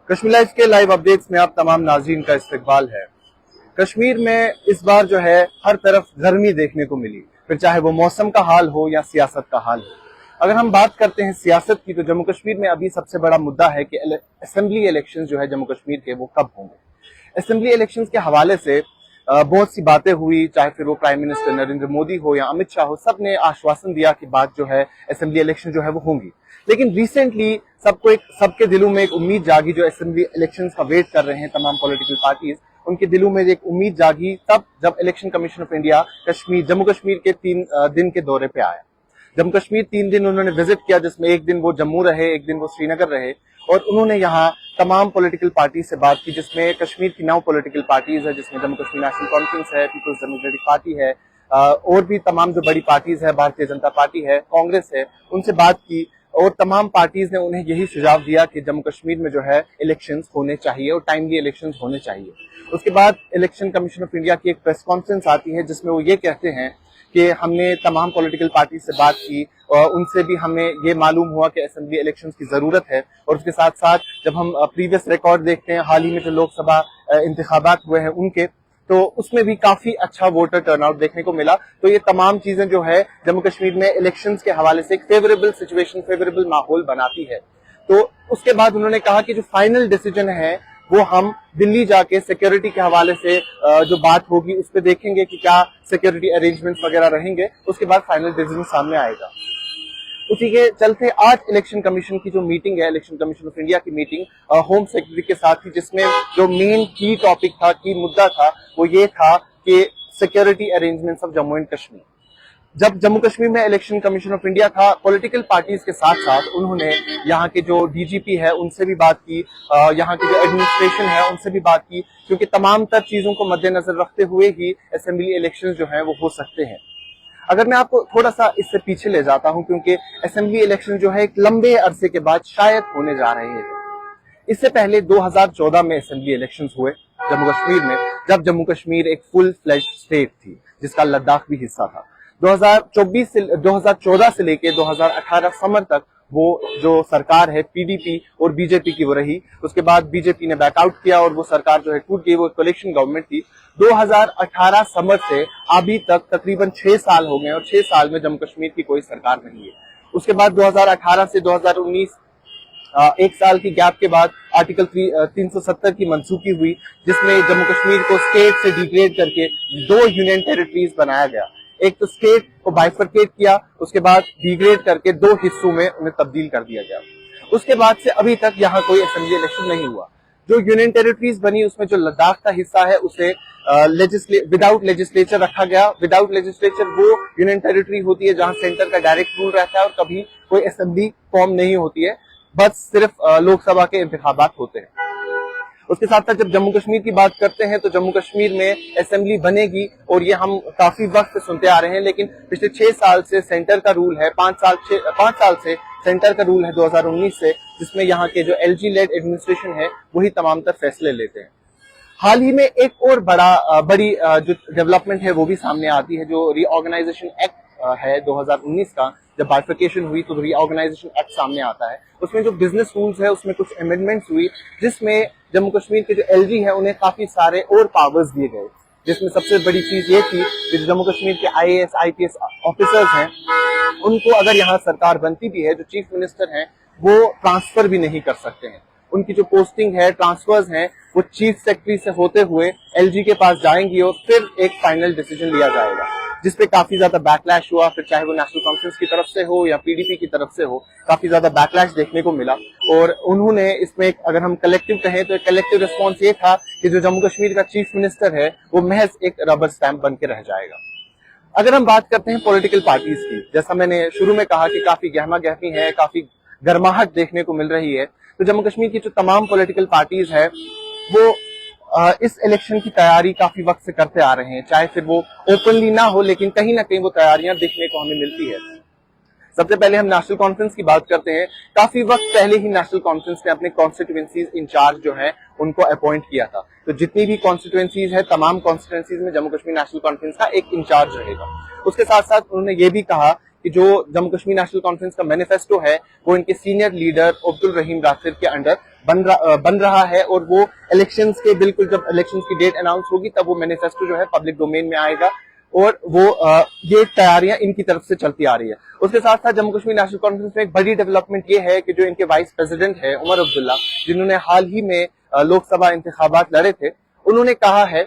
Kashmir live के live updates में आप तमाम नाज़रीन का इस्तकबाल है। कश्मीर में इस बार जो है हर तरफ गर्मी देखने को मिली, फिर चाहे वो मौसम का हाल हो या सियासत का हाल हो। अगर हम बात करते हैं सियासत की, तो जम्मू कश्मीर में अभी सबसे बड़ा मुद्दा है कि असेंबली इलेक्शंस जो है जम्मू कश्मीर के, वो कब होंगे। असेंबली इलेक्शंस के हवाले से बहुत सी बातें हुई, चाहे फिर वो प्राइम मिनिस्टर नरेंद्र मोदी हो या अमित शाह हो, सब ने आश्वासन दिया कि बात जो है असेंबली इलेक्शन जो है वो होंगी। लेकिन रिसेंटली सबके दिलों में एक उम्मीद जागी, जो असेंबली इलेक्शंस का वेट कर रहे हैं तमाम पॉलिटिकल पार्टीज, उनके दिलों में एक उम्मीद जागी तब जब election commission of India Jammu Kashmir के 3 दिन के दौरे पे आया। जम्मू कश्मीर 3 दिन उन्होंने विजिट किया, जिसमें एक दिन वो जम्मू रहे, एक दिन वो श्रीनगर रहे, और उन्होंने यहाँ तमाम पॉलिटिकल पार्टी से बात की, जिसमें कश्मीर की 9 पॉलिटिकल पार्टीज है, जिसमें जम्मू कश्मीर नेशनल कॉन्फ्रेंस है, पीपल्स डेमोक्रेटिक पार्टी है, और भी तमाम जो बड़ी पार्टीज है, भारतीय जनता पार्टी है, कांग्रेस है, उनसे बात की। और तमाम पार्टीज ने उन्हें यही सुझाव दिया कि जम्मू कश्मीर में जो है इलेक्शंस होने चाहिए और टाइमली इलेक्शंस होने चाहिए। उसके बाद इलेक्शन कमीशन ऑफ इंडिया की एक प्रेस कॉन्फ्रेंस आती है, जिसमें वो ये कहते हैं कि हमने तमाम पॉलिटिकल पार्टी से बात की और उनसे भी हमें ये मालूम हुआ कि असेंबली इलेक्शंस की जरूरत है। और उसके साथ साथ जब हम प्रीवियस रिकॉर्ड देखते हैं, हाल ही में जो लोकसभा इंतखाबात हुए हैं उनके, तो उसमें भी काफी अच्छा वोटर टर्नआउट देखने को मिला। तो ये तमाम चीजें जो है जम्मू कश्मीर में इलेक्शंस के हवाले से एक फेवरेबल सिचुएशन, फेवरेबल माहौल बनाती है। तो उसके बाद उन्होंने कहा कि जो फाइनल डिसीजन है वो हम दिल्ली जाके सिक्योरिटी के हवाले से जो बात होगी उस पर देखेंगे कि क्या सिक्योरिटी अरेंजमेंट्स वगैरह रहेंगे, उसके बाद फाइनल डिसीजन सामने आएगा। उसी के चलते आज इलेक्शन कमीशन की जो मीटिंग है, इलेक्शन कमीशन ऑफ इंडिया की मीटिंग होम सेक्रेटरी के साथ थी, जिसमें जो मेन की टॉपिक था, की मुद्दा था, वो ये था कि security arrangements of Jammu and Kashmir. जब जम्मू कश्मीर में इलेक्शन कमीशन ऑफ इंडिया था, पॉलिटिकल पार्टीज के साथ साथ उन्होंने यहाँ के जो डीजीपी है उनसे भी बात की, यहाँ की जो एडमिनिस्ट्रेशन है उनसे भी बात की, क्योंकि तमाम तर चीजों को मद्देनजर रखते हुए ही असेंबली इलेक्शंस जो है वो हो सकते हैं। अगर मैं आपको थोड़ा सा इससे पीछे ले जाता हूं, क्योंकि असेंबली इलेक्शन जो है एक लंबे अरसे के बाद शायद होने जा रहे हैं। इससे पहले 2014 में असेंबली इलेक्शंस हुए जम्मू कश्मीर में, जब जम्मू कश्मीर एक फुल फ्लेज्ड स्टेट थी, जिसका लद्दाख भी हिस्सा था। 2014 से लेके 2018 समर तक वो जो सरकार है पीडीपी और बीजेपी की वो रही। उसके बाद बीजेपी ने बैकआउट किया और वो सरकार जो है टूट गई, वो कोalition गवर्नमेंट थी। 2018 समर से अभी तक तकरीबन 6 साल हो गए और 6 साल में जम्मू कश्मीर की कोई सरकार नहीं है। उसके बाद 2018 से 2019 एक साल की गैप के बाद आर्टिकल 370 की मंसूखी हुई, जिसमें जम्मू कश्मीर को स्टेट से डिग्रेड करके 2 यूनियन टेरिटरीज बनाया गया। एक तो स्टेट को बाइफरकेट किया, उसके बाद डिग्रेड करके 2 हिस्सों में उन्हें तब्दील कर दिया गया। उसके बाद से अभी तक यहाँ कोई असेंबली इलेक्शन नहीं हुआ। जो यूनियन टेरिटरीज बनी उसमें जो लद्दाख का हिस्सा है उसे विदाउट लेजिस्लेचर रखा गया। विदाउट लेजिस्लेचर वो यूनियन टेरिटरी होती है जहां सेंटर का डायरेक्ट रूल रहता है और कभी कोई असेंबली फॉर्म नहीं होती है, बस सिर्फ लोकसभा के इंतखाबात होते हैं। उसके साथ साथ जब जम्मू कश्मीर की बात करते हैं तो जम्मू कश्मीर में असेंबली बनेगी, और ये हम काफी वक्त से सुनते आ रहे हैं, लेकिन पिछले 6 साल से सेंटर का रूल है, 5 साल से सेंटर का रूल है 2019 से, जिसमें यहाँ के जो एलजी लेड एडमिनिस्ट्रेशन है वही तमाम तर फैसले लेते हैं। हाल ही में एक और बड़ी जो डेवलपमेंट है वो भी सामने आती है, जो रीऑर्गेनाइजेशन एक्ट है 2019 का। जब बाइफिकेशन हुई तो रीऑर्गेनाइजेशन एक्ट सामने आता है, उसमें जो बिजनेस रूल्स है उसमें कुछ अमेंडमेंट्स हुई, जिसमें जम्मू कश्मीर के जो एलजी है उन्हें काफी सारे और पावर्स दिए गए। जिसमें सबसे बड़ी चीज ये थी कि जो जम्मू कश्मीर के आईएएस आईपीएस ऑफिसर्स हैं उनको अगर यहाँ सरकार बनती भी है, जो चीफ मिनिस्टर हैं वो ट्रांसफर भी नहीं कर सकते हैं। उनकी जो पोस्टिंग है, ट्रांसफर्स हैं, वो चीफ सेक्रेटरी से होते हुए एलजी के पास जाएंगी और फिर एक फाइनल डिसीजन लिया जाएगा, जिसपे काफी ज्यादा बैकलैश हुआ। फिर चाहे वो नेशनल कॉन्फ्रेंस की तरफ से हो या पीडीपी की तरफ से हो, काफी ज्यादा बैकलैश देखने को मिला। और उन्होंने इसमें अगर हम कलेक्टिव कहें तो एक कलेक्टिव रिस्पॉन्स ये था कि जो जम्मू कश्मीर का चीफ मिनिस्टर है वो महज एक रबर स्टैंप बन के रह जाएगा। अगर हम बात करते हैं पॉलिटिकल पार्टीज की, जैसा मैंने शुरू में कहा कि काफी गहमा गहमी है, काफी गर्माहट देखने को मिल रही है, तो जम्मू कश्मीर की जो तमाम पॉलिटिकल पार्टीज है वो इस इलेक्शन की तैयारी काफी वक्त से करते आ रहे हैं। चाहे फिर वो ओपनली ना हो, लेकिन कहीं ना कहीं वो तैयारियां देखने को हमें मिलती है। सबसे पहले हम नेशनल कॉन्फ्रेंस की बात करते हैं। काफी वक्त पहले ही नेशनल कॉन्फ्रेंस ने अपने कॉन्स्टिट्यूएंसीज इंचार्ज जो है उनको अपॉइंट किया था। तो जितनी भी कॉन्स्टिट्यूएंसीज है, तमाम कॉन्स्टिट्यूएंसीज में जम्मू कश्मीर नेशनल कॉन्फ्रेंस का एक इंचार्ज रहेगा। उसके साथ साथ उन्होंने ये भी कहा कि जो जम्मू कश्मीर नेशनल कॉन्फ्रेंस का मैनिफेस्टो है वो इनके सीनियर लीडर अब्दुल रहीम रासिर के अंडर बन रहा है और वो इलेक्शंस के बिल्कुल जब इलेक्शंस की डेट अनाउंस होगी तब वो मैनिफेस्टो जो है पब्लिक डोमेन में आएगा और वो ये तैयारियां इनकी तरफ से चलती आ रही है। उसके साथ साथ जम्मू कश्मीर नेशनल कॉन्फ्रेंस में एक बड़ी डेवलपमेंट ये है कि जो इनके वाइस प्रेसिडेंट है उमर अब्दुल्ला, जिन्होंने हाल ही में लोकसभा इंतखाबात लड़े थे, उन्होंने कहा है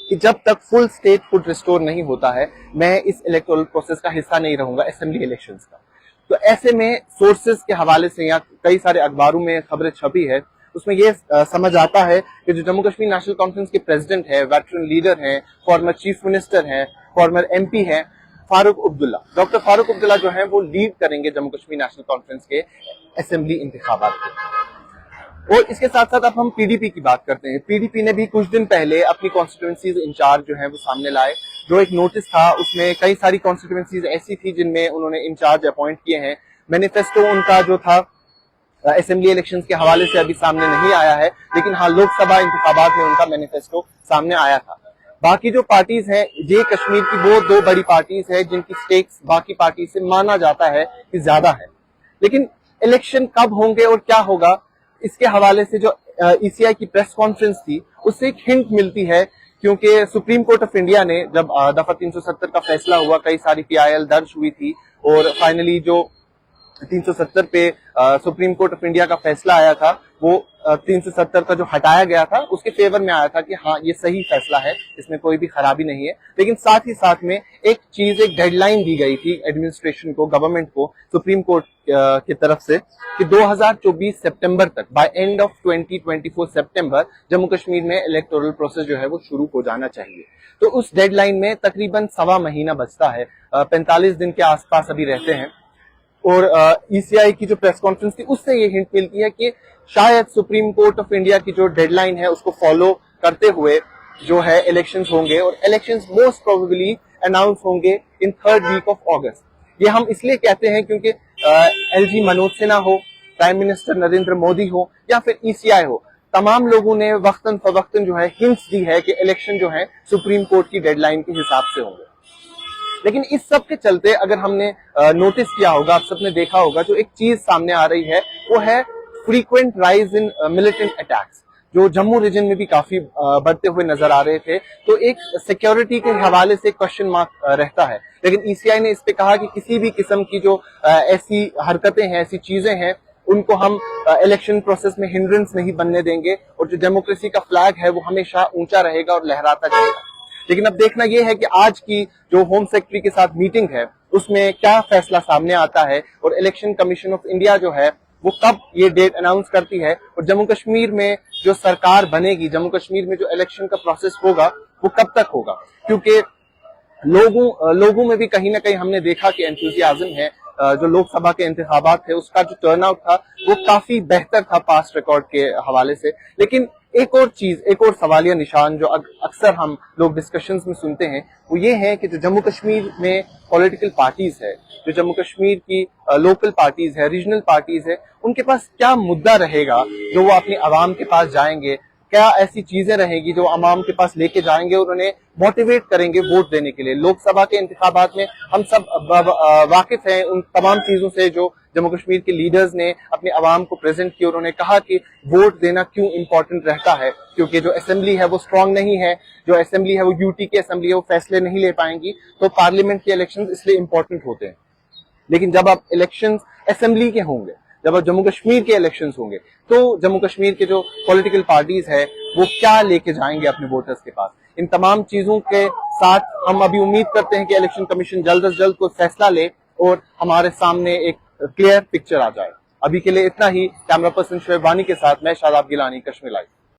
कि जब तक फुल स्टेट फूड रिस्टोर नहीं होता है मैं इस इलेक्टोरल प्रोसेस का हिस्सा नहीं रहूंगा, असेंबली इलेक्शंस का। तो ऐसे में सोर्सेज के हवाले से या कई सारे अखबारों में खबरें छपी है, उसमें ये समझ आता है कि जो जम्मू कश्मीर नेशनल कॉन्फ्रेंस के प्रेसिडेंट है, वेटरन लीडर हैं, फॉर्मर चीफ मिनिस्टर हैं, फॉर्मर एमपी हैं, फारूक अब्दुल्ला, डॉक्टर फारूक अब्दुल्ला जो है वो लीड करेंगे जम्मू कश्मीर नेशनल कॉन्फ्रेंस के असेंबली इंतखाबात को। और इसके साथ साथ अब हम पीडीपी की बात करते हैं। पीडीपी ने भी कुछ दिन पहले अपनी कॉन्स्टिट्यूएंसीज इंचार्ज जो है वो सामने लाए। जो एक नोटिस था उसमें कई सारी कॉन्स्टिट्यूएंसीज ऐसी थी जिनमें उन्होंने इंचार्ज अपॉइंट किए हैं। मैनिफेस्टो उनका जो था असेंबली इलेक्शंस के हवाले से अभी सामने नहीं आया है, लेकिन हाँ लोकसभा इंतखाबात में उनका मैनिफेस्टो सामने आया था। बाकी जो पार्टीज हैं, ये कश्मीर की वो दो बड़ी पार्टीज है जिनकी स्टेक्स बाकी पार्टी से माना जाता है कि ज्यादा है। लेकिन इलेक्शन कब होंगे और क्या होगा, इसके हवाले से जो ईसीआई की प्रेस कॉन्फ्रेंस थी उससे एक हिंट मिलती है, क्योंकि सुप्रीम कोर्ट ऑफ इंडिया ने जब दफा 370 का फैसला हुआ, कई सारी पीआईएल दर्ज हुई थी और फाइनली जो 370 पे सुप्रीम कोर्ट ऑफ इंडिया का फैसला आया था वो 370 का जो हटाया गया था उसके फेवर में आया था कि हाँ ये सही फैसला है, इसमें कोई भी खराबी नहीं है। लेकिन साथ ही साथ में एक डेडलाइन दी गई थी एडमिनिस्ट्रेशन को, गवर्नमेंट को, सुप्रीम कोर्ट की तरफ से कि 2024 सितंबर तक, बाय एंड ऑफ 2024 सितंबर जम्मू कश्मीर में इलेक्टोरल प्रोसेस जो है वो शुरू हो जाना चाहिए। तो उस डेडलाइन में तकरीबन 1.25 महीना बचता है, 45 दिन के आसपास अभी रहते हैं। और ईसीआई की जो प्रेस कॉन्फ्रेंस थी उससे ये हिंट मिलती है कि शायद सुप्रीम कोर्ट ऑफ इंडिया की जो डेडलाइन है उसको फॉलो करते हुए जो है इलेक्शंस होंगे और इलेक्शंस मोस्ट प्रोबेबली अनाउंस होंगे इन 3rd वीक ऑफ अगस्त। ये हम इसलिए कहते हैं क्योंकि एलजी मनोज सिन्हा हो, प्राइम मिनिस्टर नरेंद्र मोदी हो या फिर ईसीआई हो, तमाम लोगों ने वक्तन फवक्तन जो है हिंट्स दी है कि इलेक्शन जो है सुप्रीम कोर्ट की डेडलाइन के हिसाब से होंगे। लेकिन इस सब के चलते अगर हमने नोटिस किया होगा, आप सबने देखा होगा, जो एक चीज सामने आ रही है वो है frequent rise in militant attacks, जो जम्मू रीजन में भी काफी बढ़ते हुए नजर आ रहे थे। तो एक सिक्योरिटी के हवाले से क्वेश्चन मार्क रहता है। लेकिन ईसीआई ने इस पे कहा कि किसी भी किस्म की जो ऐसी हरकतें हैं, ऐसी चीजें हैं, उनको हम इलेक्शन प्रोसेस में हिंड्रेंस नहीं बनने देंगे और जो डेमोक्रेसी का फ्लैग है वो हमेशा ऊंचा रहेगा और लहराता जाएगा। लेकिन अब देखना यह है कि आज की जो होम सेक्रेटरी के साथ मीटिंग है उसमें क्या फैसला सामने आता है और इलेक्शन कमीशन ऑफ इंडिया जो है वो कब ये डेट अनाउंस करती है और जम्मू कश्मीर में जो सरकार बनेगी, जम्मू कश्मीर में जो इलेक्शन का प्रोसेस होगा वो कब तक होगा। क्योंकि लोगों में भी कहीं ना कहीं हमने देखा कि एंथुसियाज्म है। जो लोकसभा के इंतखाबात थे उसका जो टर्नआउट था वो काफी बेहतर था पास्ट रिकॉर्ड के हवाले से। लेकिन एक और सवालिया निशान जो अक्सर हम लोग डिस्कशंस में सुनते हैं वो ये है कि जो जम्मू कश्मीर में पॉलिटिकल पार्टीज है, जो जम्मू कश्मीर की लोकल पार्टीज है, रीजनल पार्टीज है, उनके पास क्या मुद्दा रहेगा जो वो अपनी आवाम के पास जाएंगे, क्या ऐसी चीजें रहेगी जो आवाम के पास लेके जाएंगे और उन्हें मोटिवेट करेंगे वोट देने के लिए। लोकसभा के इंतखाबात में हम सब वाकिफ हैं उन तमाम चीजों से जो जम्मू कश्मीर के लीडर्स ने अपने आवाम को प्रेजेंट किया। उन्होंने कहा कि वोट देना क्यों इंपॉर्टेंट रहता है, क्योंकि जो असेंबली है वो स्ट्रांग नहीं है, जो असेंबली है वो यूटी की असेंबली है, वो फैसले नहीं ले पाएंगी, तो पार्लियामेंट के इलेक्शन इसलिए इंपॉर्टेंट होते हैं। लेकिन जब आप इलेक्शन असेंबली के होंगे, जब अब जम्मू कश्मीर के इलेक्शंस होंगे, तो जम्मू कश्मीर के जो पॉलिटिकल पार्टीज है वो क्या लेके जाएंगे अपने वोटर्स के पास। इन तमाम चीजों के साथ हम अभी उम्मीद करते हैं कि इलेक्शन कमीशन जल्द से जल्द कोई फैसला ले और हमारे सामने एक क्लियर पिक्चर आ जाए। अभी के लिए इतना ही। कैमरा पर्सन शोएब वानी के साथ मैं शादाब गिलानी, कश्मीर लाइव।